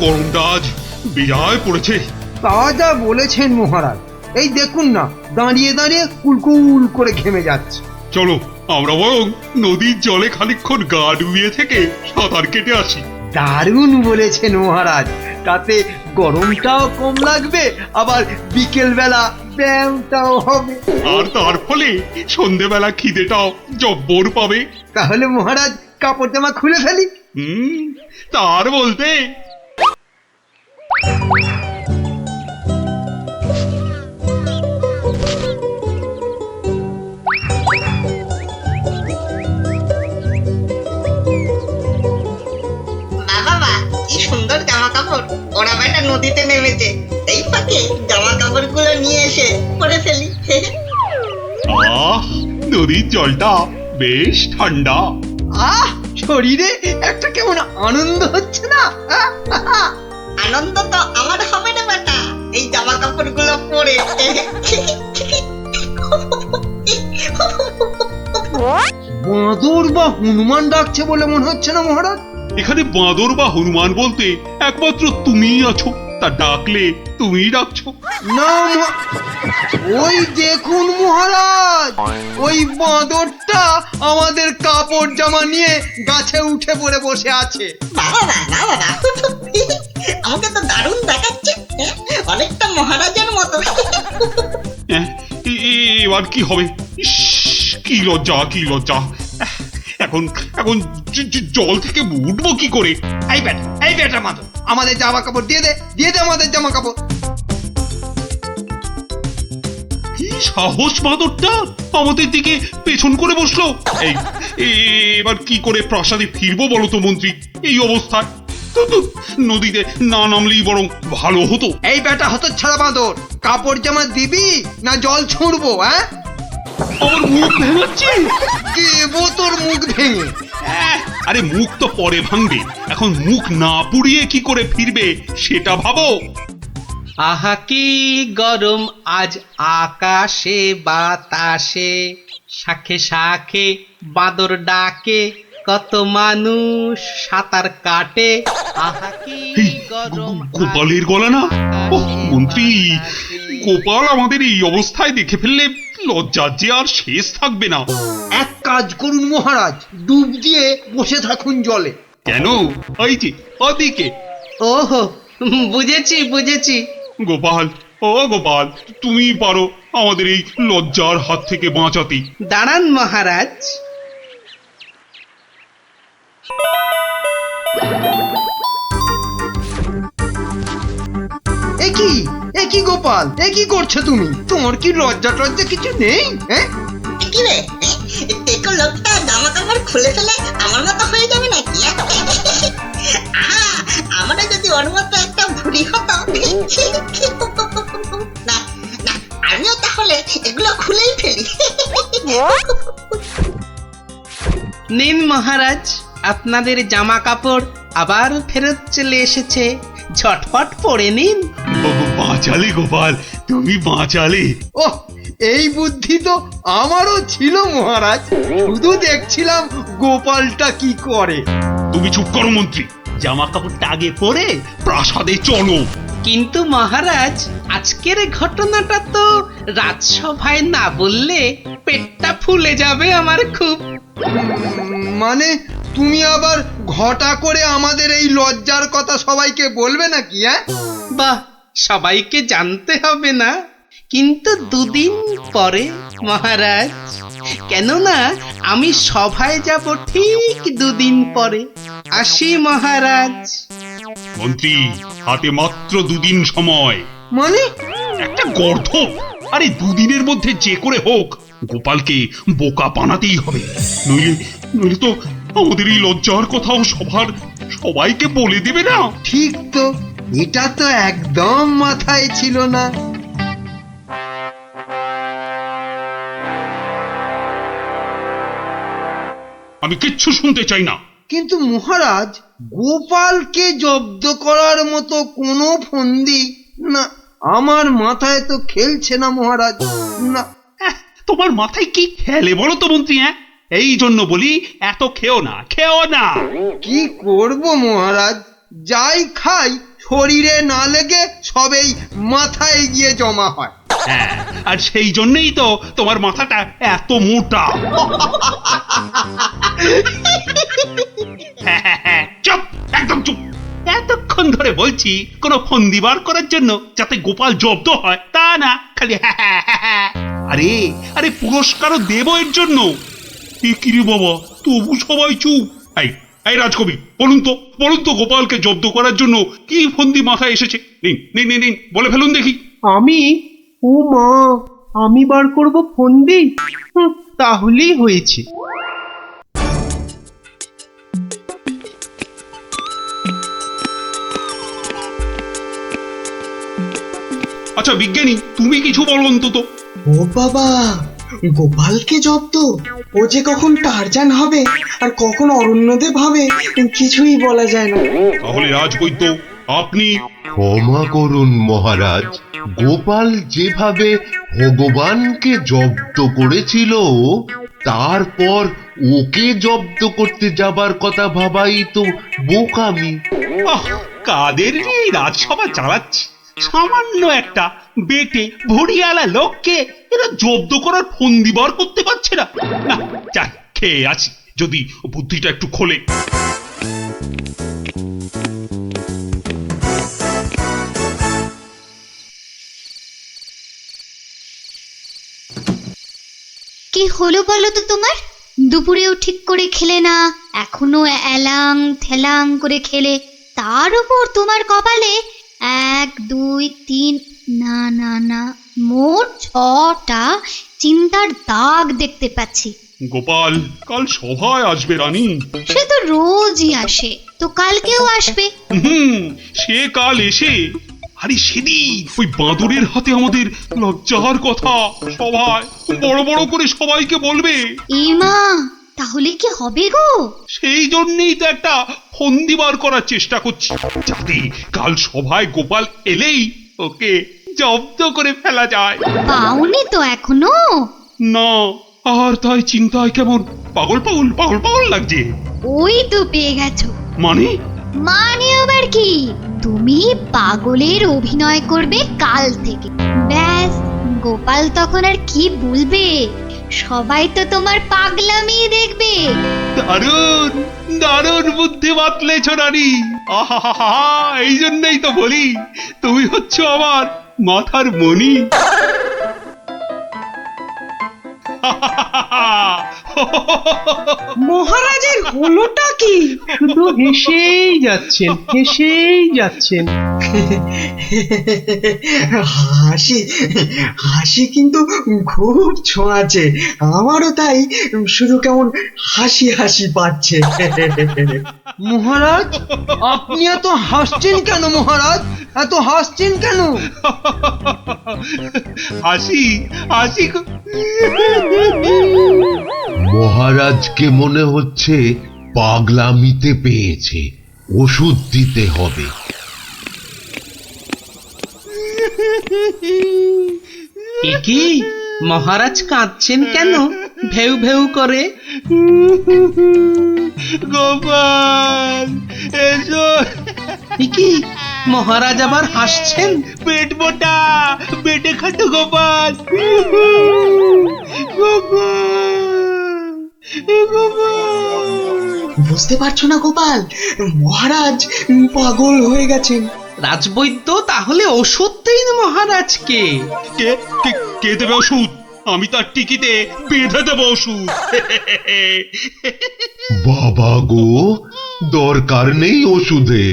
গরমটা আজ বেজায় পড়েছে। তা যা বলেছেন মহারাজ, এই দেখুন না, দাঁড়িয়ে দাঁড়িয়ে কুলকুল করে ঘেমে যাচ্ছে। চলো আমরা বরং নদীর জলে খানিকক্ষণ গা ডুবিয়ে থেকে সাঁতার কেটে আসি। দারুণ বলেছেন মহারাজ, তাতে গরমটাও কম লাগবে, আবার বিকেল বেলা ব্যায়ামটাও হবে। আর তার ফলে সন্ধেবেলা খিদেটাও জব্বর পাবে। তাহলে মহারাজ কাপড় জামা খুলে ফেলি। তার বলতে সুন্দর জামা কাপড়, ওরা বেটা নদীতে নেমেছে, এই ফাঁকে জামা কাপড় গুলো নিয়ে এসে পরে ফেলি। নদীর জলটা বেশ ঠান্ডা। শরীরে একটা কেমন আনন্দ হচ্ছে না? আনন্দ তো আমার হবে না বেটা, এই জামা কাপড় গুলো পরে। বাঁদর বা হনুমান ডাকছে বলে মনে হচ্ছে না মহারাজ? এখানে বাঁদর বা হনুমান বলতে একমাত্র তুমিই আছো, তা ডাকলে তুমিই ডাকছো। না, ওই দেখুন মহারাজ, ওই বাঁদরটা আমাদের কাপড় জামা নিয়ে গাছে উঠে পড়ে বসে আছে। আমাকে তো দারুণ দেখাচ্ছে, অনেকটা মহারাজের মতো। এবার কি হবে? কি লজ্জা, কি লজ্জা! এখন এখন জল থেকে উঠবো কি করে? এই বেটা মাতো, আমাদের জামা কাপড় দিয়ে দে, দিয়ে দে আমাদের জামা কাপড়। কি সাহস বাঁদরটা আমাদের দিকে পেছন করে বসলো! এবার কি করে প্রাসাদে ফিরবো বলো তো মন্ত্রী, এই অবস্থায়? নদীতে না নামলেই বরং ভালো হতো। এই বেটা হতচ্ছাড়া বাঁদর, কাপড় জামা দিবি না জল ছুঁড়বো? আমার মুখ ভেঙাচ্ছে। দেবো তোর মুখ ভেঙে? আরে মুখ তো পরে ভাঙবে, এখন মুখ না পুড়িয়ে কি করে ফিরবে সেটা ভাবো। আহা কি গরম আজ আকাশে বাতাসে, শাখে শাখে বাঁদর ডাকে, কত মানুষ সাঁতার কাটে। আহা কি গরম। গোপালের গলা না? মন্ত্রী, গোপাল আমাদের এই অবস্থায় দেখে ফেললে লজ্জার যে আর শেষ থাকবে না। এক কাজ করুন মহারাজ, ডুব দিয়ে বসে থাকুন জলে। কেন? ওই যে ওদিকে। ওহো, বুঝেছি বুঝেছি। গোপাল, ও গোপাল, তুমি পারো আমাদের এই লজ্জার হাত থেকে বাঁচাতে। দাঁড়ান মহারাজ। একই গোপাল, একই করছো তুমি? তোমার কি লজ্জা টজ্জা কিছু নেই? কি রে, টেকো লোকটা জামা কাপড় খুলে ফেলে আমার মতো হয়ে যাবে নাকি? আমরা যদি ওর মতো একটা ভুড়ি হতো, না না, আমিও তাহলে এগুলো খুলেই ফেলি। নিন মহারাজ, আপনাদের জামা কাপড় আবার ফেরত চলে এসেছে, ঝটপট পরে নিন। বাঁচালে গোপাল, তুমি বাঁচালে। ওহ, এই বুদ্ধি তো আমারও ছিল মহারাজ, শুধু দেখছিলাম গোপালটা কি করে। তুমি চুপ করো মন্ত্রী, জামা কাপড়টা আগে পরে প্রাসাদে চলো। কিন্তু মহারাজ, আজকের ঘটনাটা তো রাজসভায় না বললে পেটটা ফুলে যাবে আমার খুব। মানে তুমি আবার ঘটা করে আমাদের এই লজ্জার কথা সবাইকে বলবে নাকি? বাহ, সবাইকে জানতে হবে না, কিন্তু দুদিন পরে মহারাজ, কেননা আমি সভায় যাব ঠিক দুদিন পরে। আসি মহারাজ। মন্ত্রী, হাতে মাত্র দুদিন সময়। মানে? একটা গর্ধ! আরে দুদিনের মধ্যে যে করে হোক গোপালকে বোকা বানাতেই হবে, নইলে নইলে তো আমাদের এই লজ্জার কথাও সবাইকে বলে দেবে না। ঠিক তো, এটা তো একদম মাথায় ছিল না। আমি কিচ্ছু শুনতে চাই না। কিন্তু মহারাজ, গোপালকে জব্দ করার মতো কোনো ফন্দি না, আমার মাথায় তো খেলছে না মহারাজ। না। তোমার মাথায় কি খেলে বলো তো মন্ত্রী? এই জন্য বলি এত খেও না, খেও না। কি করব মহারাজ, যাই খাই শরীরে না লেগে সবেই মাথায় গিয়ে জমা হয়। হ্যাঁ, আর সেই জন্যই তো তোমার মাথাটা এত মোটা। চুপ, একদম চুপ। এতক্ষণ ধরে বলছি কোনো ফন্দি বার করার জন্য যাতে গোপাল জব্দ হয়, তা না খালি আরে আরে পুরস্কারও দেব এর জন্য। এ কি রে বাবা, তবু সবাই চুপ। এই রাজকবি, বলুন তো গোপালকে জব্দ করার জন্য কি ফন্দি মাথায় এসেছে? নিন নিন নিন নিন, বলে ফেলুন দেখি। আমি, ও মা, আমি বার করব ফন্দি? তাহলেই হয়েছে। আচ্ছা বিজ্ঞানী, তুমি কিছু বলো অন্তত। ও বাবা, গোপালকে জব্দ? ও যে কখন টারজান হবে আর কখন অরণ্যদেব হবে কিছুই বলা যায় না। তাহলে রাজবৈদ্য, আপনি। ক্ষমা করুন মহারাজ, গোপাল যেভাবে ভগবানকে জব্দ করেছিল তারপর ওকে জব্দ করতে যাবার কথা ভাবাই তো বোকামি। কাদের এই রাজসভা চালাচ্ছে, সামান্য একটা বেটে ভড়িয়ালা লোককে এরা জব্দ করার ফন্দি বার করতে পারছে না। না, যাক, খেয়ে আছি, যদি বুদ্ধিটা একটু খোলে। কি হলো বলো তো তোমার? দুপুরেও ঠিক করে খেলে না, এখনো এলাং থেলাং করে খেলে, তার উপর তোমার কপালে 1 2 3 না না না মোট 6টা চিন্তার দাগ দেখতে পাচ্ছি। গোপাল কাল সভায় আসবে রানী। সে তো রোজই আসে, তো কালকেও আসবে। সে কাল এসে, আরে সেদিন ওই বাঁদরের হাতে আমাদের লজ্জার কথা সভায় বড় বড় করে সবাইকে বলবে। ইমা, তাহলে কি হবে গো? সেই জন্যই তো একটা ফন্দি বার করার চেষ্টা করছি, যাতে কাল সভায় গোপাল এলেই ওকে জব্দ করে ফেলা যায়। পাওনি তো এখনো? না, আর তাই চিন্তায় কেমন পাগল পাগল পাগল পাগল লাগছে। ওই তো পেয়ে গেছো। মানে আবার কি? তুমি পাগলের অভিনয় করবে কাল থেকে। ব্যাস, গোপাল তখন আর কি বলবে, সবাই তো তোমার পাগলামি দেখবে। দারুণ দারুণ বুদ্ধি বাতলেছ রানী। আহা, এই জন্যই তো বলি তুমি হচ্ছ আমার মাথার মণি। মহারাজের হলোটা কি? শুধু হেসেই যাচ্ছেন। হাসি হাসি কিন্তু খুব ছোঁয়াছে, আমারও তাই শুধু কেমন হাসি হাসি পাচ্ছে। মহারাজ, আপনি এত হাসছেন কেন? মহারাজ, এত হাসছেন কেন? হাসি হাসি মহারাজকে মনে হচ্ছে পাগলামিতে পেয়েছে, ওষুধ দিতে হবে। এ কি, মহারাজ কাঁদছেন কেন? ভেউ ভেউ করে। গোপাল এসো। এ কি, মহারাজ আবার হাসছেন? পেট মোটা, পেটে খাটো গোপাল। বুঝতে পারছো না গোপাল, মহারাজ পাগল হয়ে গেছেন। রাজবৈদ্য, তাহলে ওষুধ দিন মহারাজকে। কে কে কে দেবে ওষুধ? আমি তার টিকিতে বেঁধে দেবো ওষুধ। বাবা গো, দরকার নেই ওষুধে।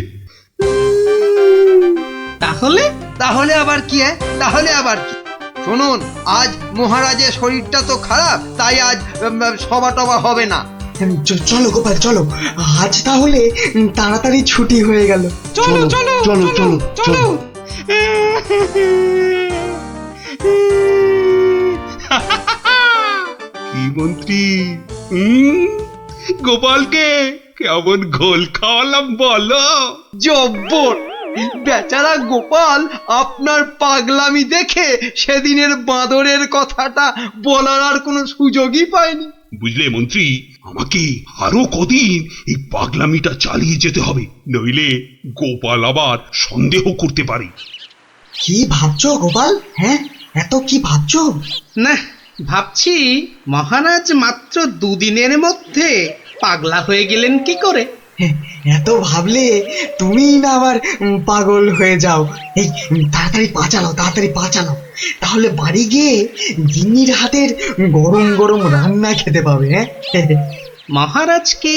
তাহলে আবার কি? তাহলে আবার কি? শুনুন, আজ মহারাজের শরীরটা তো খারাপ, তাই আজ সভা টভা হবে না। চলো গোপাল, চলো আজ তাহলে তাড়াতাড়ি ছুটি হয়ে গেল। চলো চলো চলো চলো চলো। কি মন্ত্রী, গোপালকে কেমন ঘোল খাওয়ালাম বলো? জব্বর! বেচারা গোপাল আপনার পাগলামি দেখে সেদিনের বাঁদরের কথাটা বলার আর কোনো সুযোগই পায়নি। বুঝলে মন্ত্রী, আমাকে আরো কদিন এই পাগলামিটা চালিয়ে যেতে হবে, নইলে গোপাল আবার সন্দেহ করতে পারে। কি ভাবছো গোপাল? হ্যাঁ, এত কি ভাবছো? না, ভাবছি মহারাজ মাত্র দুদিনের মধ্যে পাগলা হয়ে গেলেন কি করে। এত ভাবলে তুমি না আবার পাগল হয়ে যাও। এই তাড়াতাড়ি পা চালাও, তাহলে বাড়ি গিয়ে গিন্নির হাতের গরম গরম রান্না খেতে পাবে। হ্যাঁ, মহারাজ কি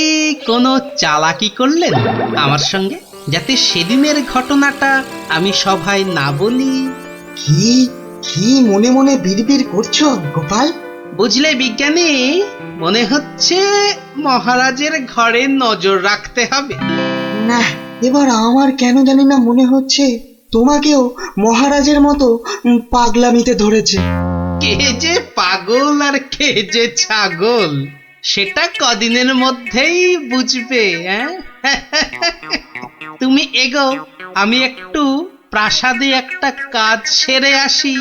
কোনো চালাকি করলেন আমার সঙ্গে, যাতে সেদিনের ঘটনাটা আমি সভায় না বলি? কি কি মনে মনে বিড়বিড় করছো গোপাল? বুঝলে বিজ্ঞানী, মনে হচ্ছে মহারাজের ঘরে নজর রাখতে হবে। না, এবার আমার কেন জানি না মনে হচ্ছে তোমাকেও মহারাজের মতো পাগলামিতে ধরেছে। কে যে পাগল আর কে যে ছাগল, সেটা কদিনের মধ্যেই বুঝবে। তুমি এগো, আমি একটু প্রাসাদে একটা কাজ সেরে আসি।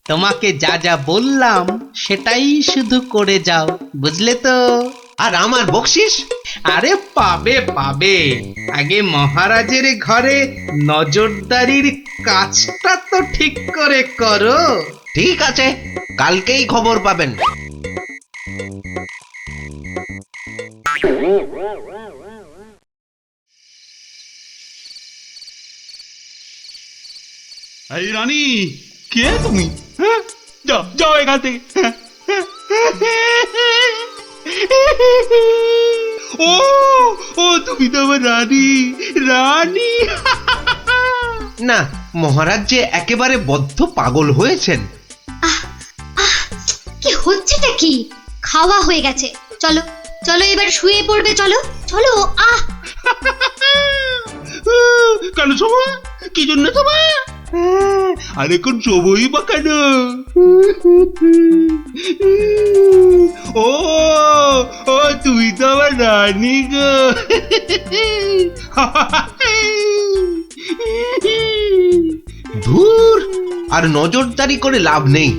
তোমাকে যা যা বললাম সেটাই শুধু করে যাও, বুঝলে তো? আর আমার বকশিস? আরে পাবে পাবে, আগে মহারাজের ঘরে নজরদারির কাজটা তো ঠিক করে করো। ঠিক আছে, কালকেই খবর পাবেন। এই রানী, কে তুমি? হ্যাঁ, যাও যাও এখান থেকে। ও ও তুমি তো আমার রানী, রানী। না, মহারাজ যে একেবারে বদ্ধ পাগল হয়েছেন। কি হচ্ছেটা কি? খাওয়া হয়ে গেছে, চলো চলো এবার শুয়ে পড়বে, চলো চলো। কেন শোভা? কি জন্য শোভা? আর এখন শোভই বা কেন? ও ও তুমি তো আমার রানী গো। ধুর, আর নজরদারি করে লাভ নেই।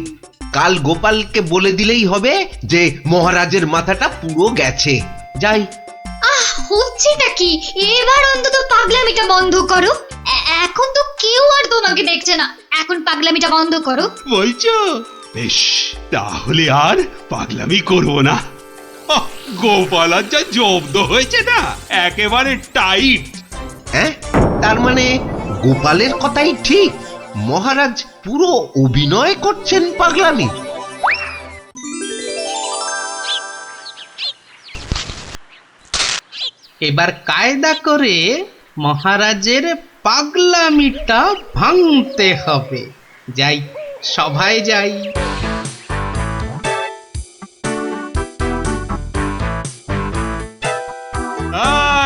কাল গোপালকে বলে দিলেই হবে যে মহারাজের মাথাটা পুরো গেছে। যাই। হচ্ছেটা কি? এবার অন্তত পাগলামিটা বন্ধ করো। এখন তো কেউ আর তোমাকে দেখছে না, এখন পাগলামিটা বন্ধ করো। বলছো? বেশ, তাহলে আর পাগলামি করবো না। গোপাল আর যা জব্দ হয়েছে না, একেবারে টাইট। হ্যাঁ, তার মানে গোপালের কথাই ঠিক, মহারাজ পুরো অভিনয় করছেন পাগলামি। এবার কায়দা করে মহারাজের পাগলামিটা ভাঙতে হবে। যাই, সভায় যাই।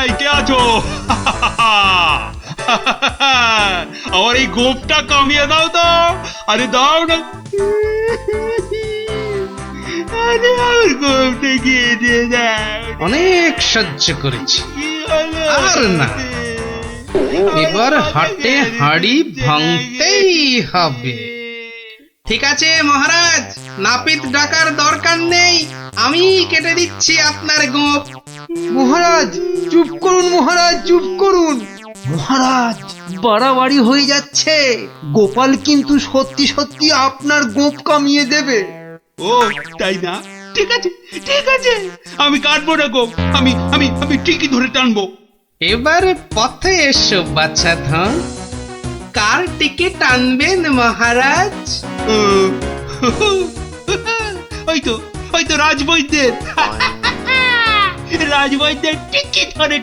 এই, কে আছো? আমার এই গোপটা কামিয়ে দাও তো। আরে দাও না। আরে আমার গোপটা গিয়ে দিয়ে দাও। অনেক সহ্য করেছি, আর না। এবার হাটে হাড়ি ভাঙতেই হবে। ঠিক আছে মহারাজ, নাপিত ডাকার দরকার নেই, আমি কেটে দিচ্ছি আপনার গোঁফ। মহারাজ চুপ করুন, মহারাজ চুপ করুন। মহারাজ, বাড়াবাড়ি হয়ে যাচ্ছে। গোপাল কিন্তু সত্যি সত্যি আপনার গোঁফ কামিয়ে দেবে। ও তাই না? ঠিক আছে ঠিক আছে, আমি কাটবো না গো, আমি আমি আমি ঠিকই ধরে টানবো। এবার পথে এসো বাচ্চা ধন, কার টিকিট টানবেন মহারাজ? ওই তো রাজবৈদ্যের। রাজবৈদ্যের টিকিট ধরে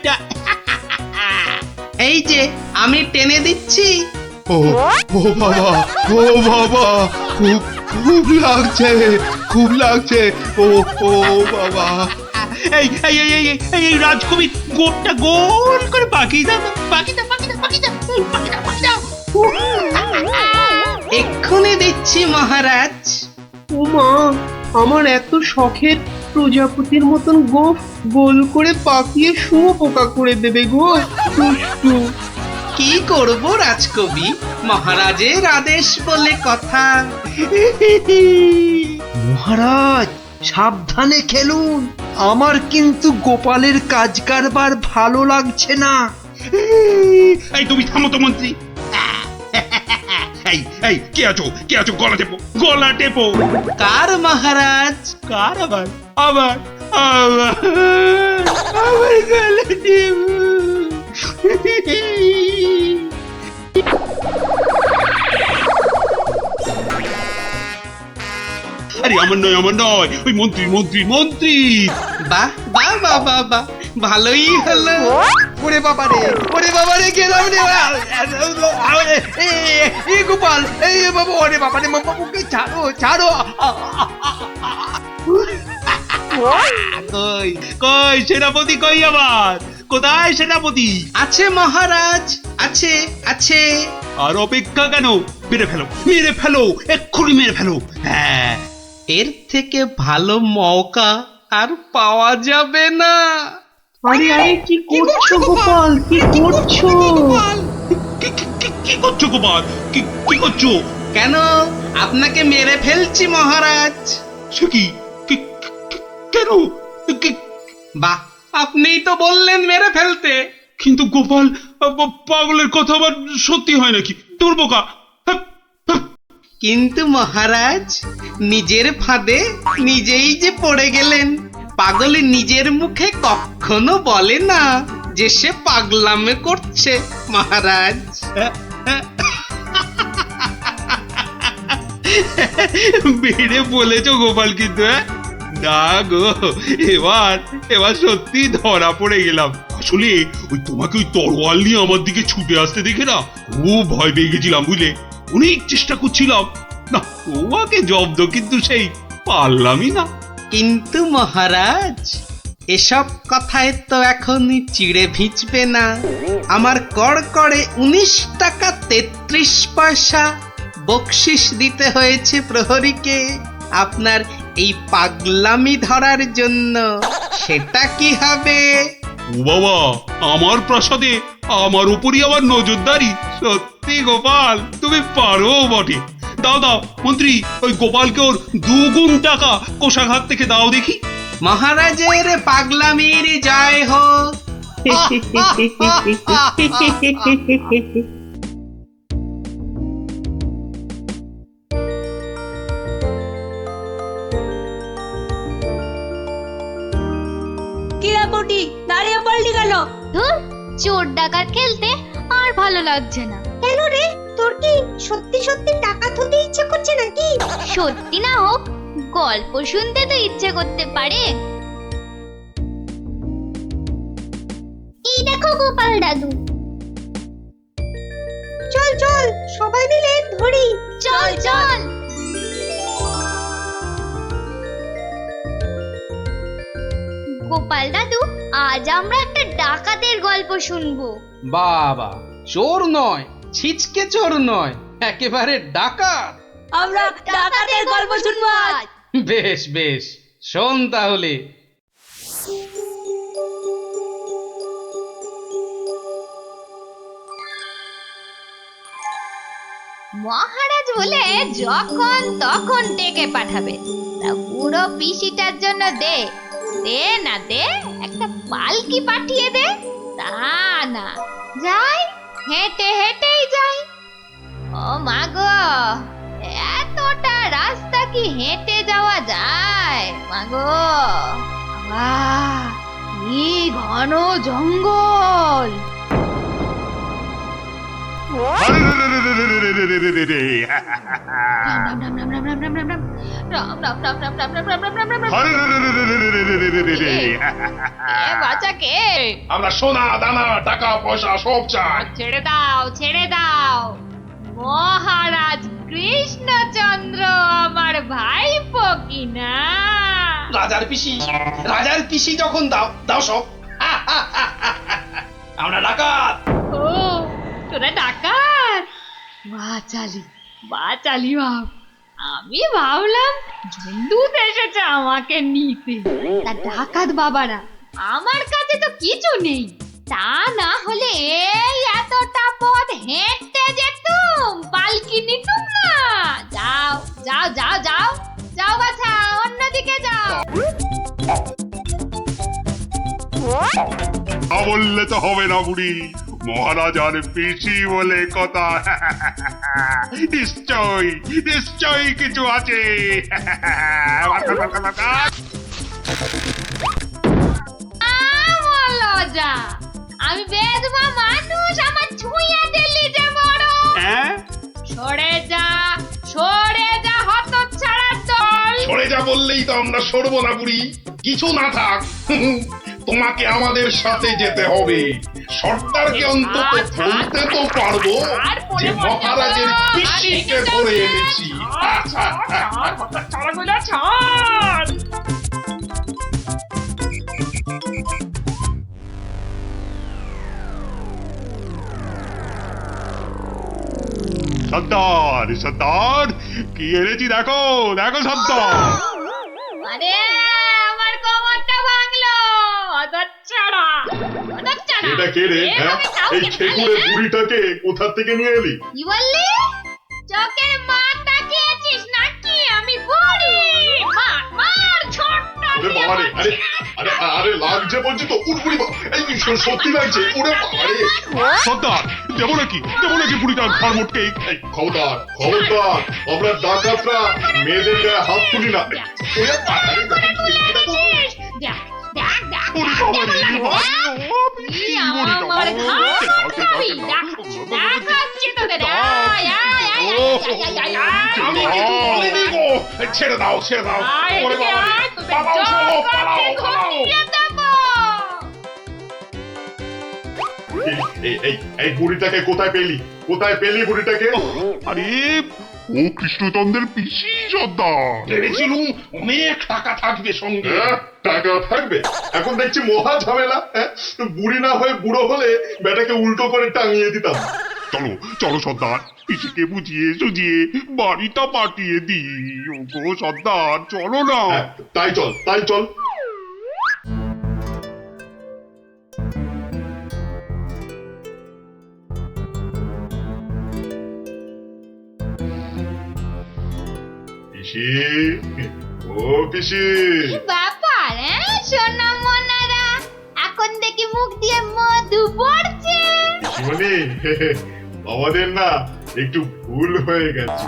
এই যে আমি টেনে দিচ্ছি। ও ও বাবা, ও বাবা, খুব খুব লাগছে, খুব লাগছে। ও ও বাবা। এই এই এই এই এই এই রাজকবির গোপটা গোল করে বাকি দাও, বাকি দাও, বাকি দাও, বাকি দাও, বাকি দাও, বাকি দাও। এক্ষুনি দিচ্ছি মহারাজ। ও মা, আমার এত শখের প্রজাপতির মতন গোঁফ গোল করে পাকিয়ে শুয়োপোকা করে দেবে গো, দুষ্টু। কি করব রাজকবি, মহারাজের আদেশ বলে কথা। মহারাজ সাবধানে খেলুন, আমার কিন্তু গোপালের কাজ কারবার ভালো লাগছে না। এই তুমি থামো তো মন্ত্রী। এই এই কে আছো, কে আছো? গলা টেপো, গলা টেপো। কার মহারাজ? কার আবার? আবার আবার আবার গলা টেপো। আরে আমার নয়, আমার নয়, ওই মন্ত্রী মন্ত্রী মন্ত্রী। বাহ বাহ বাহ বাহ বাহ, ভালোই হলো। ওরে বাবা রে গেলাম রে। এই গোপাল, এই বাবা, ওরে বাবা রে, বাবুকে ছাড়ো ছাড়ো। কই কই সেনাপতি, কই আবার? কোথায় সেনাপতি? আছে মহারাজ, আছে আছে। আর অপেক্ষা কেন? মেরে ফেলো, মেরে ফেলো, এক্ষুনি মেরে ফেলো। হ্যাঁ, এর থেকে ভালো মৌকা আর পাওয়া যাবে না। আরে আরে কি করছো গোপাল, কি করছো? কি করছো গোপাল? কি করছো? কেন, আপনাকে মেরে ফেলছি মহারাজ। সে কি? কেন? বাহ, আপনিই তো বললেন মেরে ফেলতে। কিন্তু গোপাল, পাগলের কথা আবার সত্যি হয় নাকি? তোর বোকা। কিন্তু মহারাজ, নিজের ফাঁদে নিজেই যে পড়ে গেলেন। পাগল নিজের মুখে কখনো বলে না যে সে পাগলামে করছে মহারাজ। বেড়ে বলেছো গোপাল, কিন্তু না গো, এবার সত্যি ধরা পড়ে গেলাম। আসলে ওই তোমাকে ওই তরোয়াল নিয়ে আমার দিকে ছুটে আসতে দেখে না খুব ভয় পেয়ে গেছিলাম, বুঝলে? অনেক চেষ্টা করছিলাম না তোমাকে জব্দ, কিন্তু সেই পারলামই না। কিন্তু মহারাজ, এসব কথায় তো এখন চিড়ে ভিজবে না। আমার কড়কড়ে 19 টাকা 33 পয়সা বকশিস দিতে হয়েছে প্রহরীকে আপনার এই পাগলামি ধরার জন্য। সেটা কি হবে? ও বাবা, আমার প্রাসাদে আমার উপরই আবার নজরদারি? সত্যি গোপাল, তুমি পারো বটে। দাও দাও মন্ত্রী, ওই গোপালকে ওর 2 গুণ টাকা কোষাঘাত থেকে দাও দেখি। মহারাজের পাগলামির জয় হোক। কিরাপটি দাঁড়িয়ে পড়লি কেন? ধুর, চোর ডাকাত খেলতে আর ভালো লাগছে না। কেন রে, তোর কি সত্যি সত্যি টাকা তুলতে ইচ্ছে করছে নাকি? সত্যি না হোক, গল্প শুনতে তো ইচ্ছে করতে পারে। এই দেখো গোপাল দাদু। চল চল, সবাই মিলে ধরি। চল চল। গোপাল দাদু, আজ আমরা একটা ডাকাতের গল্প শুনবো। বাবা, চোর নয়, ছিচকে চোর নয়, একেবারে ডাকাত। আমরা ডাকাতের গল্প শুনবো আজ। বেশ বেশ, শোন তাহলে। মহারাজ বলে যখন তখন ডেকে পাঠাবে, তা বুড়ো পিসিটার জন্য দে দে না দে একটা পালকি পাঠিয়ে দে। তা না, যাই হেঁটে হেঁটেই যাই। ও মা গো, এতটা রাস্তা কি হেঁটে যাওয়া যায়? মা গো, কি ঘন জঙ্গল! আমরা সোনা দানা টাকা পয়সা সব চাই। ছেড়ে দাও ছেড়ে দাও, মহারাজ কৃষ্ণচন্দ্র আমার ভাইপো কিনা। রাজার পিসি যখন দাও দাও সব। আমরা ডাকাত। ও, তোরা ডাকাত? বাচালি বাচালি ভাব। আমি ভাবলাম ঝুন্ডুত এসেছে আমাকে নিতে। তা ডাকাত বাবারা, আমার কাছে তো কিছু নেই। তা না হলে এই এত এতটা পথ হেঁটে যেতুম পালকি নিতুম না। যাও যাও যাও যাও যাও বাছা, অন্যদিকে যাও। বললে তো হবে না বুড়ি, মহারাজ আর পিসি বলে কথা। নিশ্চয়ই নিশ্চয়ই কিছু আছে। লজা, আমি বেদবা মানুষ, আমার ছুঁয়ে দিলি যে বড়। সরে যা হতচ্ছাড়ার দল। সরে যা বললেই তো আমরা সরবো না বুড়ি, কিছু না থাক। তোমাকে আমাদের সাথে যেতে হবে। সর্দারকে অন্তত বলতে তো পারবো যে মহারাজের পিসিকে ধরে এনেছি। সর্দার সর্দার কি এনেছি দেখো দেখো সর্দার। আরে আমার কোমরটা ভাঙলো, হতচ্ছাড়া হতচ্ছাড়া। এটা কে রে? এই খেকুড়ে বুড়িটাকে কোথা থেকে নিয়ে এলি? কি বললি? চোখের মাথা খেয়েছিস নাকি? আমি বুড়ি? মার মার ছোটটা। ওরে বাবা রে, আরে আরে আরে লাগছে বলছি তো। উড়বুড়ি এই সত্যি লাগছে। ওরে বাবা রে সর্দার, দেবো নাকি বুড়িটার ঘর মোটকে। খবরদার খবরদার, আমরা ডাকাতরা মেয়েদের গায়ে হাত তুলি না। ছেড়ে দাও ছেড়ে দাও। এই বুড়িটাকে কোথায় পেলি বুড়িটাকে? আরে ও কৃষ্ণচন্দ্রের পিসি সর্দার। ভেবেছিলুম অনেক টাকা থাকবে সঙ্গে। টাকা থাকবে? এখন দেখছি মহা ঝামেলা। বুড়ি না হয়ে বুড়ো হলে বেটাকে উল্টো করে টাঙিয়ে দিতাম। চলো চলো সর্দার, পিসিকে বুঝিয়ে সুঝিয়ে বাড়িটা পাঠিয়ে দিই। ওগো সর্দার চলো না। তাই চল তাই চল। পিসি, ও পিসি। ব্যাপার সোনা মনারা, এখন দেখি মুখ দিয়ে মধু পড়ছে। পিসিমণি, আমাদের না একটু ভুল হয়ে গেছে।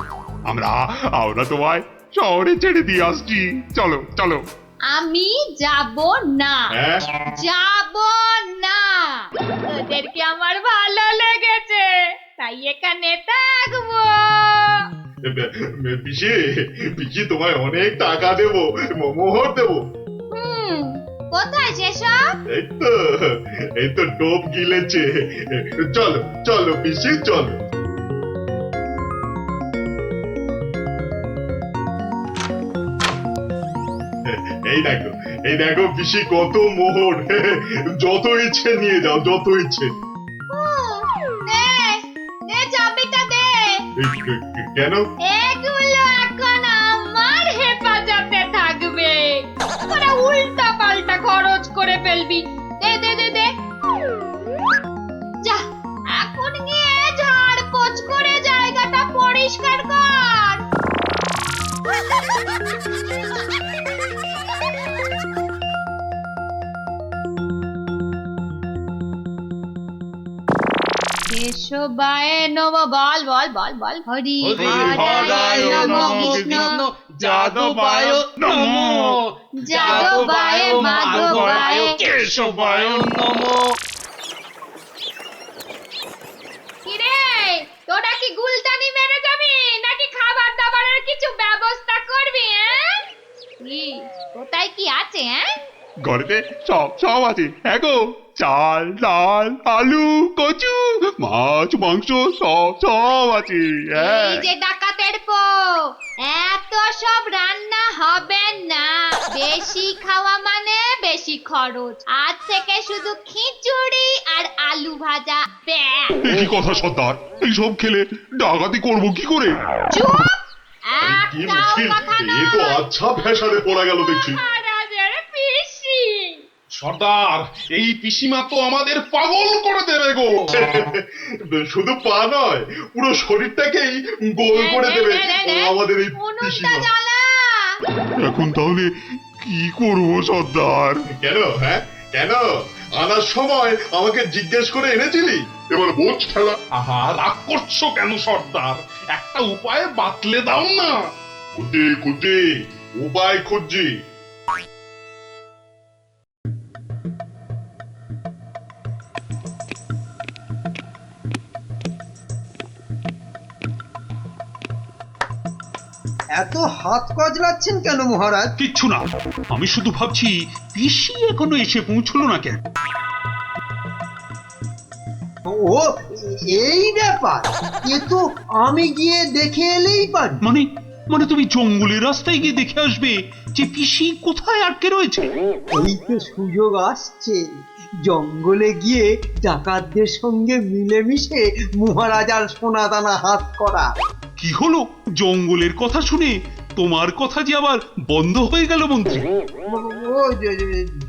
আমরা তোমায় শহরে ছেড়ে দিয়ে আসছি। চলো চলো। আমি যাব না, যাব না। তোদেরকে আমার ভালো লেগেছে, তাই এখানে থাকবো। পিসি তোমায় অনেক টাকা দেবো, মোহর দেবো। কোথায় সেসব? এই তো টোপ গিলেছে। চলো চলো পিসি চলো। এই দেখো পিসি কত মোহর। যত ইচ্ছে নিয়ে যাও, যত ইচ্ছে। চাবিটা দে। কেন? এগুলো এখন আমার হেফাজতে থাকবে, তোরা উল্টা পাল্টা খরচ করে ফেলবি। দে দে দে দে। যা এখন গিয়ে ঝাড় পোছ করে জায়গাটা পরিষ্কার কর। কেশবায় নম। বল বল বল বল। হরি হরায় নম। কৃষ্ণ যাদবায় নমো। যাদবায় মাধবায় কেশবায় নমো। কিরে, তোরা কি গুলতানি মেরে যাবি নাকি খাবার দাবারের কিছু ব্যবস্থা করবি? কি কোথায় কি আছে? ঘরেতে সব আছে। হ্যাঁ গো, চাল ডাল আলু কচু মাছ মাংস সব আছে। এই যে ডাকাতের পো, এত সব রান্না হবে না। বেশি খাওয়া মানে বেশি খরচ। আজ থেকে শুধু খিচুড়ি আর আলু ভাজা। কি কথা সর্দার, এইসব খেলে ডাকাতি করবো কি করে? চুপ! কি মুশকিল, এ তো আচ্ছা ফ্যাসাদে পড়া গেল দেখছি। মহারাজের পিসি সর্দার, এই পিসিমা তো আমাদের পাগল করে দেবে গো। শুধু পা নয়, পুরো শরীরটাকেই গোল করে দেবে আমাদের এই পিসিমা। এখন তাহলে কি করবো সর্দার? কেন হ্যাঁ, কেন আনার সময় আমাকে জিজ্ঞেস করে এনেছিলি? এবার বোঝ ঠেলা। আহা, রাগ করছো কেন সর্দার? একটা উপায় বাতলে দাও না। খুঁজে উপায় খুঁজছি। এত হাত কজলাচ্ছেন কেন মহারাজ? কিচ্ছু না, আমি শুধু ভাবছি পিসি এখনো এসে পৌঁছলো না কেন। ও এই ব্যাপার, এ তো আমি গিয়ে দেখে এলেই পারি। মানে মানে তুমি জঙ্গলের রাস্তায় গিয়ে দেখে আসবে যে পিসি কোথায় আটকে রয়েছে? এই তো সুযোগ আসছে, জঙ্গলে গিয়ে ডাকাতদের সঙ্গে মিলেমিশে মহারাজার সোনাদানা হাত করা। কি হলো? জঙ্গলের কথা শুনে তোমার কথা যে আবার বন্ধ হয়ে গেল মন্ত্রী? ও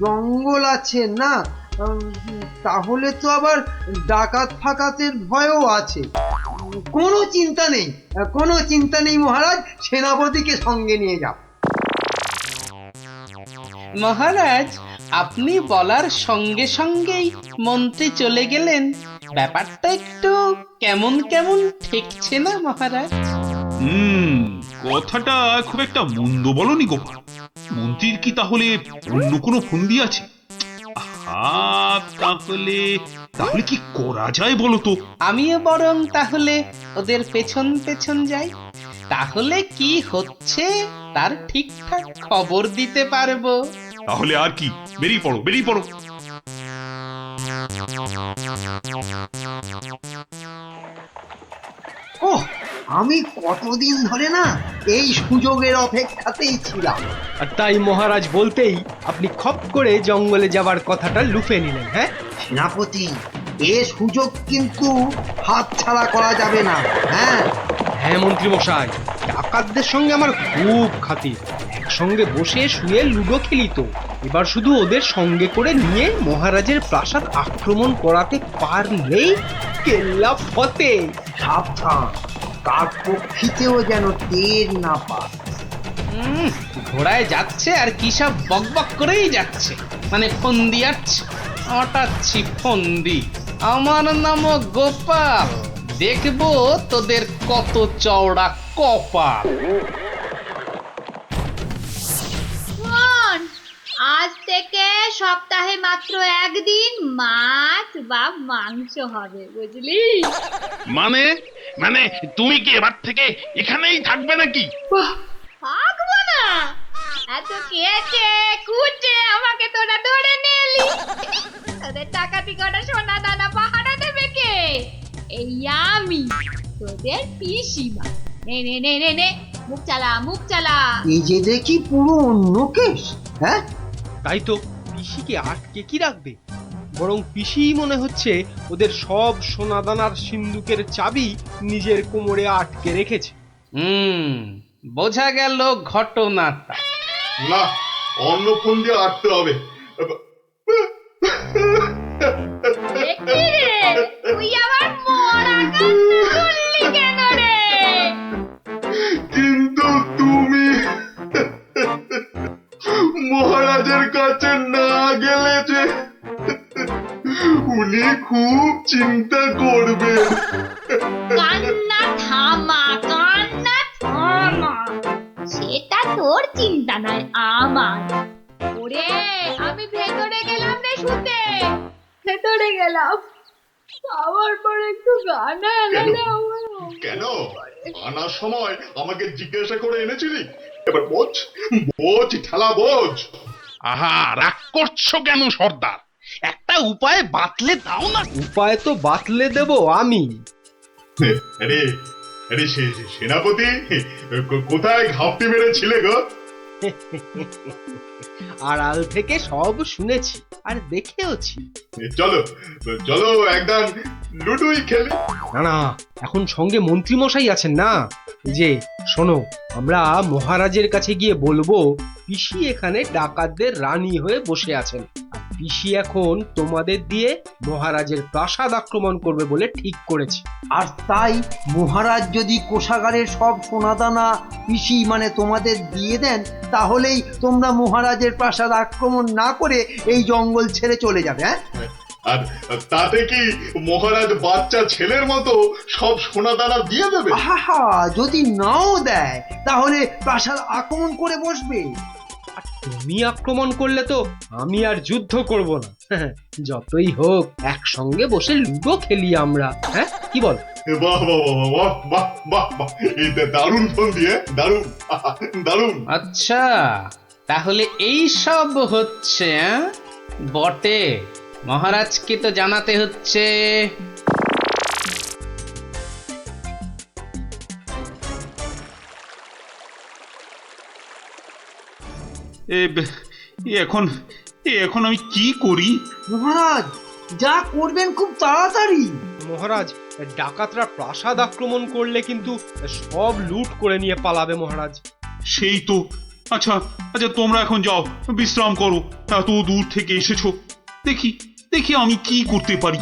জঙ্গল আছে না, তাহলে তো আবার ডাকাত ফাকাতের ভয়ও আছে। কোনো চিন্তা নেই, কোনো চিন্তা নেই মহারাজ, সেনাপতিকে সঙ্গে নিয়ে যাও। মহারাজ, আপনি বলার সঙ্গে সঙ্গেই মন্ত্রী চলে গেলেন। ব্যাপারটা একটু কেমন কেমন ঠেকছে না মহারাজ? কথাটা খুব একটা মন্দ বলনি গোপাল। মন্ত্রীর কি তাহলে অন্য কোনো ফন্দি আছে? তাহলে তাহলে কি করা যায় বলো তো? আমিও বরং তাহলে ওদের পেছন পেছন যাই, তাহলে কি হচ্ছে তার ঠিকঠাক খবর দিতে পারবো। তাহলে আর কি, বেরিয়ে পড়ো, বেরিয়ে পড়ো। ওহ, আমি কতদিন ধরে না এই সুযোগের অপেক্ষাতেই ছিলাম। আর তাই মহারাজ বলতেই আপনি খপ করে জঙ্গলে যাবার কথাটা লুফে নিলেন। হ্যাঁ সেনাপতি, এ সুযোগ কিন্তু হাতছাড়া করা যাবে না। হ্যাঁ হ্যাঁ মন্ত্রী মশাই, ডাকাতদের সঙ্গে আমার খুব খাতির। একসঙ্গে বসে শুয়ে লুডো খেলি তো। এবার শুধু ওদের সঙ্গে করে নিয়ে মহারাজের প্রাসাদ আক্রমণ করাতে পারলেই কেল্লা ফতে। সাবধান, কার পক্ষিতেও যেন টের না পায়। ঘোড়ায় যাচ্ছে আর কি সব বকবক করেই যাচ্ছে, মানে ফন্দি আটছে, আটাচ্ছি ফন্দি। আমার নাম গোপাল, দেখবো তোদের কত চওড়া কপাল। শোন, আজ থেকে সপ্তাহে মাত্র একদিন মাছ বা মাংস হবে, বুঝলি? মানে মানে তুমি কি এবার থেকে এখানেই থাকবে নাকি? থাকবো না? এত কেটে কুটে আমাকে তোরা ধরে নিলি, তোদের টাকাতি কটা সোনা দানা পাহারা দেবে কে? এই আমি, তোদের পিসিমা। নে নে নে নে নে, মুখ চালা, মুখ চালা। এই যে দেখি পুরো অন্য কেস। হ্যাঁ, তাই তো, পিসিকে আটকে কি রাখবে? বরং পিসি মনে হচ্ছে ওদের সব সোনাদানার সিন্ধুকের চাবি নিজের কোমরে আটকে রেখেছে। বোঝা গেল ঘটনাটা। না, অন্য ফোন দিয়ে আটতে হবে। দেখি রে, তুই আবার মরা কান্না করলি কেন রে? কিন্তু তুমি মহারাজের কাছে না গেলে যে উনি খুব চিন্তা করবেন। কান্না থামা, কান্না থামা, সেটা তোর চিন্তা নয়, আমার। ওরে, আমি ভেতরে গেলাম রে শুতে, ভেতরে গেলাম। আমার পর একটু গানা এনে কেন আনার সময় আমাকে জিজ্ঞাসা করে এনেছিলি? এবার বোঝ, বোঝ ঠেলা বোঝ। আহা, রাগ করছো কেন সর্দার? একটা উপায় বাতলে দাও না। উপায় তো বাতলে দেব আমি। আরে আরে সেনাপতি, কোথায় ঘাপটি মেরেছিলে গো? আড়াল থেকে সব শুনেছি আর দেখেওছি। চলো চলো একদম লুডুই খেলি। না না, এখন সঙ্গে মন্ত্রী মশাই আছেন না। এই যে শোনো, আমরা মহারাজের কাছে গিয়ে বলবো পিসি এখানে ডাকাতদের রানী হয়ে বসে আছেন, আর পিসি এখন তোমাদের দিয়ে মহারাজের প্রাসাদ আক্রমণ করবে বলে ঠিক করেছে। আর তাই মহারাজ যদি কোষাগারের সব সোনাদানা পিসি মানে তোমাদের দিয়ে দেন, তাহলেই তোমরা মহারাজের প্রাসাদ আক্রমণ না করে এই জঙ্গল ছেড়ে চলে যাবে। হ্যাঁ, আর তাতে কি মহারাজ বাচ্চা ছেলের মতো সব সোনাদানা দিয়ে দেবে? আহা, যদি নাও দেয় তাহলে প্রাসাদ আক্রমণ করে বসবে। আর তুমি আক্রমণ করলে তো আমি আর যুদ্ধ করব না। যতই হোক একসঙ্গে বসে লুডো খেলি আমরা। হ্যাঁ, কি বল? বাহ বাহ বাহ বাহ বাহ বাহ, এটা দারুণ ফোন দিয়ে, দারুণ দারুণ। আচ্ছা, তাহলে এই সব হচ্ছে বটে। মহারাজকে তো জানাতে হচ্ছে। এখন এখন আমি কি করি? মহারাজ যা করবেন খুব তাড়াতাড়ি। মহারাজ, ডাকাতরা প্রাসাদ আক্রমণ করলে কিন্তু সব লুট করে নিয়ে পালাবে মহারাজ। সেই তো। আচ্ছা আচ্ছা, তোমরা এখন যাও, বিশ্রাম করো। এত দূর থেকে এসেছো, দেখি দেখি আমি কি করতে পারি।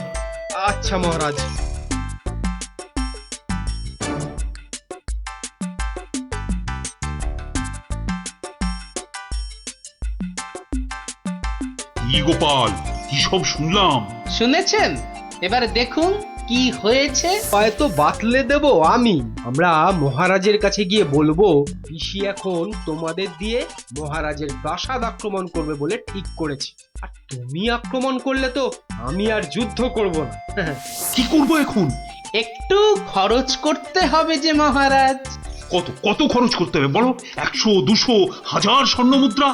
আচ্ছা মহারাজ। কি গোপাল, কি সব শুনলাম? শুনেছেন? এবার দেখুন কি হয়েছে। হয়তো বাতলে দেব আমি। আমরা মহারাজের কাছে গিয়ে বলবো পিসি এখন তোমাদের দিয়ে মহারাজের প্রাসাদ আক্রমণ করবে বলে ঠিক করেছে। আর তুমি আক্রমণ করলে তো আমি আর যুদ্ধ করব না। কি করব এখন? একটু খরচ করতে হবে যে মহারাজ। কত কত খরচ করতে হবে বলো? 100, 200, 1000 স্বর্ণ মুদ্রা?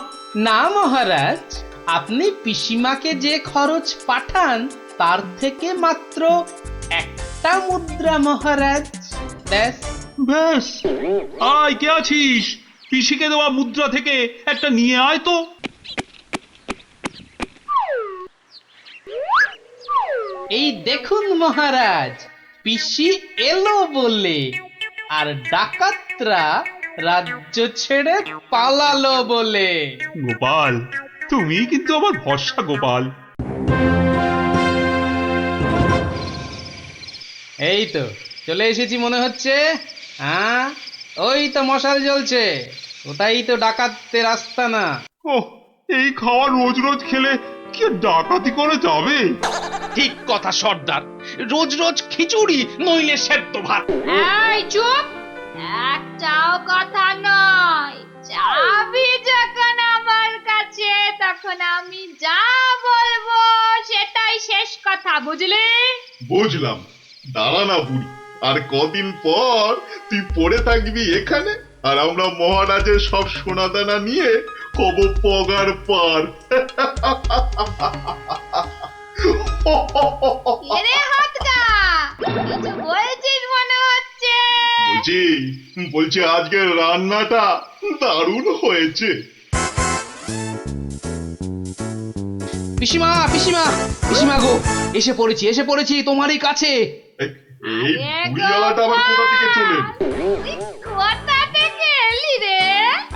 না মহারাজ, আপনি পিসিমাকে যে খরচ পাঠান তার থেকে মাত্র একটা মুদ্রা মহারাজ। ব্যাস ব্যাস। আয়, কে আছিস? পিসিকে দেওয়া মুদ্রা থেকে একটা নিয়ে আয় তো। এই দেখুন মহারাজ, পিসি এলো বলে, আর ডাকাতরা রাজ্য ছেড়ে পালালো বলে। গোপাল, তুমি কিন্তু আমার ভরসা গোপাল। এই তো চলে এসেছি মনে হচ্ছে। হ্যাঁ, ওই তো মশাল জ্বলছে। ওটাই তো ডাকাতদের রাস্তা না? ওহ, এই খাওয়া রোজ রোজ খেলে কি ডাকাতি করে যাবে? ঠিক কথা সর্দার, রোজ রোজ খিচুড়ি নইলে সেদ্ধ ভাত। এই চুপ! একটাও কথা নয়। চাবি যখন আমার কাছে, তখন আমি যা বলবো সেটাই শেষ কথা, বুঝলি? বুঝলাম। দাঁড়া না বুড়ি, আর কদিন পর তুই পড়ে থাকবি এখানে, আর আমরা মহারাজের সব সোনাদানা নিয়ে হব পগার পার। এরে হাতটা, কিছু বলছিস মনে হচ্ছে। বলছি আজকের রান্নাটা দারুণ হয়েছে। পিসিমা পিসিমা পিসিমা গো, এসে পড়েছি তোমারই কাছে। এই বুড়িওয়ালাটা আবার কোথা থেকে চলে? কোথা থেকে এলি রে?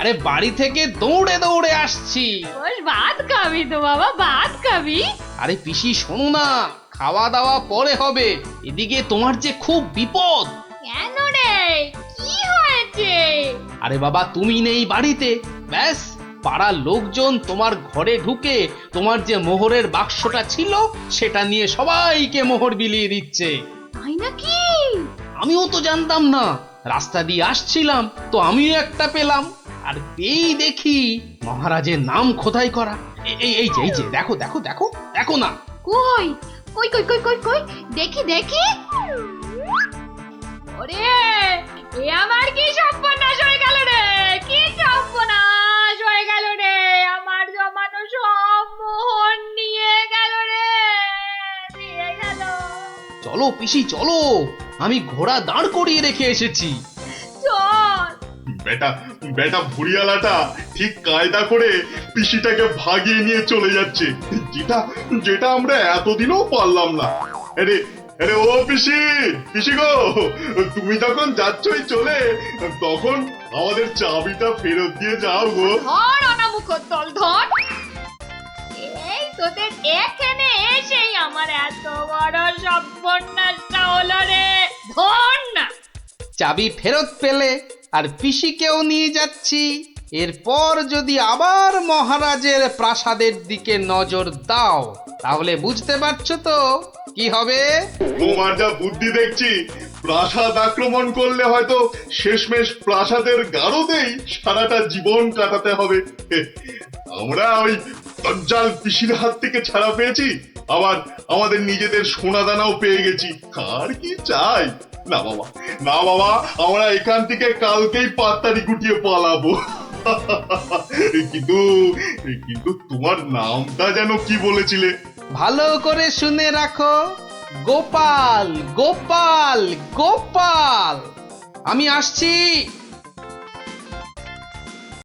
আরে বাড়ি থেকে দৌড়ে দৌড়ে আসছি। বল, ভাত খাবি তো বাবা, ভাত খাবি? আরে পিসি শোনো না, খাওয়া দাওয়া পরে হবে। এদিকে তোমার যে খুব বিপদ। কেন রে, কি হয়েছে? আরে বাবা, তুমি নেই বাড়িতে, ব্যাস পাড়ার লোকজন তোমার ঘরে ঢুকে তোমার যে মোহরের বাক্সটা ছিল সেটা নিয়ে সবাইকে মোহর বিলিয়ে দিচ্ছে। তাই নাকি? আমিও তো জানতাম না, রাস্তা দিয়ে আসছিলাম তো আমিও একটা পেলাম। আর পেয়েই দেখি মহারাজের নাম খোদাই করা। এই যে দেখো দেখো দেখো দেখো না। কই কই কই কই কই কই, দেখি দেখি। ওরে, এ আমার কি সর্বনাশ হয়ে গেল রে! কি সর্বনাশ হয়ে গেল রে! আমার জমানো সব মোহর নিয়ে গেল রে, নিয়ে গেল। চলো পিসি চলো, আমি ঘোড়া দাঁড় করিয়ে রেখে এসেছি। চল। বেটা ভুড়িয়ালাটা ঠিক কায়দা করে পিসিটাকে ভাগিয়ে নিয়ে চলে যাচ্ছে, যেটা আমরা এতদিনও পারলাম না। আরে আরে ও পিসি গো, তুমি যখন যাচ্ছই চলে, তখন আমাদের চাবিটা ফেরত দিয়ে যাও গো। ধর অনামুখ দল, ধর। এই তোদের এখানে এসেই আমার এত বড় সর্বনাশটা হলো রে, ধর না। চাবি ফেরত পেলে আর পিসিকেও নিয়ে যাচ্ছি। এরপর যদি আবার মহারাজের প্রাসাদের দিকে নজর দাও তাহলে বুঝতে পারছো তো কি হবে। তোমার যা বুদ্ধি দেখছি, প্রাসাদ আক্রমণ করলে হয়তো শেষমেশ প্রাসাদের গারদেই সারাটা জীবন কাটাতে হবে। আমরা ওই দজ্জাল পিসির হাত থেকে ছাড়া পেয়েছি, আবার আমাদের নিজেদের সোনা দানাও পেয়ে গেছি। আর কি চাই? না বাবা, না বাবা, আমরা এখান থেকে কালকেই পাত্তারি গুটিয়ে পালাবো। কিন্তু কিন্তু তোমার নামটা যেন কি বলেছিলে? ভালো করে শুনে রাখো, গোপাল গোপাল গোপাল। আমি আসছি।